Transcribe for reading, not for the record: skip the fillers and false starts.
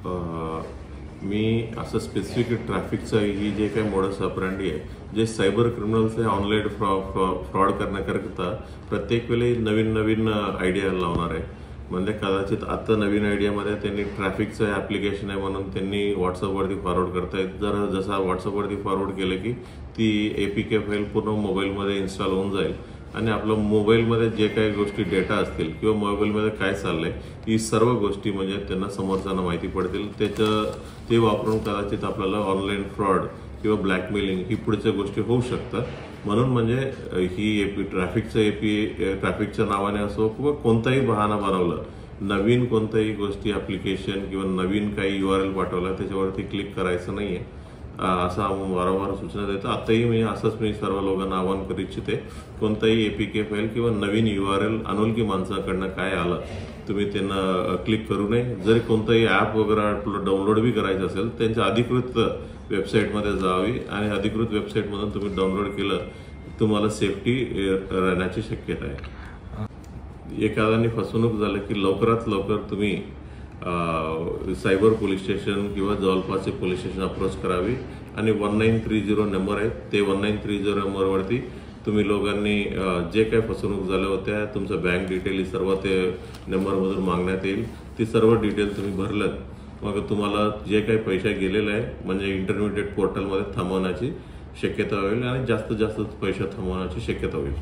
मी असं स्पेसिफिक ट्रॅफिकचं ही जे काही मोडस ऑपरंडी आहे, जे सायबर क्रिमिनल्स ऑनलाईन फ्रॉड करण्याकरता प्रत्येक वेळी नवीन नवीन आयडिया लावणार आहे. म्हणजे कदाचित आता नवीन आयडियामध्ये त्यांनी ट्रॅफिकचं ॲप्लिकेशन आहे म्हणून त्यांनी व्हॉट्सअपवरती फॉरवर्ड करतायत. जर जसा व्हॉट्सअपवरती फॉरवर्ड केलं की ती APK फाईल पूर्ण मोबाईलमध्ये इन्स्टॉल होऊन जाईल आणि आपलं मोबाईलमध्ये जे काही गोष्टी डेटा असतील किंवा मोबाईलमध्ये काय चाललंय ही सर्व गोष्टी म्हणजे त्यांना समोरच्यांना माहिती पडतील. ते वापरून कदाचित आपल्याला ऑनलाईन फ्रॉड किंवा ब्लॅकमेलिंग ही पुढच्या गोष्टी होऊ शकतात. म्हणून म्हणजे ही ट्रॅफिकच्या नावाने असो किंवा कोणताही बहाणा बनवलं, नवीन कोणत्याही गोष्टी ॲप्लिकेशन किंवा नवीन काही URL पाठवला त्याच्यावरती क्लिक करायचं नाहीये असं आम्ही वारंवार सूचना देतो. आताही मी सर्व लोकांना आवाहन करू इच्छिते, कोणताही APK फाईल किंवा नवीन URL अनोळखी माणसाकडनं काय आलं तुम्ही त्यांना क्लिक करू नये. जरी कोणताही ॲप वगैरे डाउनलोड बी करायचं असेल त्यांच्या अधिकृत वेबसाईटमध्ये जावी आणि अधिकृत वेबसाईटमधून तुम्ही डाउनलोड केलं तुम्हाला सेफ्टी राहण्याची शक्यता आहे. एखाद्याने फसवणूक झालं की लवकरात लवकर तुम्ही सायबर पोलीस स्टेशन किंवा जवळपासचे पोलीस स्टेशन अप्रोच करावी आणि 1930 नंबर आहे ते 1930 नंबरवरती तुम्ही लोकांनी जे काही फसवणूक झाल्या होत्या तुमचं बँक डिटेल सर्व ते नंबरमधून मागण्यात येईल. ती सर्व डिटेल तुम्ही भरलं मग तुम्हाला जे काही पैसे गेलेले आहे म्हणजे इंटरमिडिएट पोर्टलमध्ये थांबवण्याची शक्यता होईल आणि जास्तीत जास्त पैसे थांबवण्याची शक्यता होईल.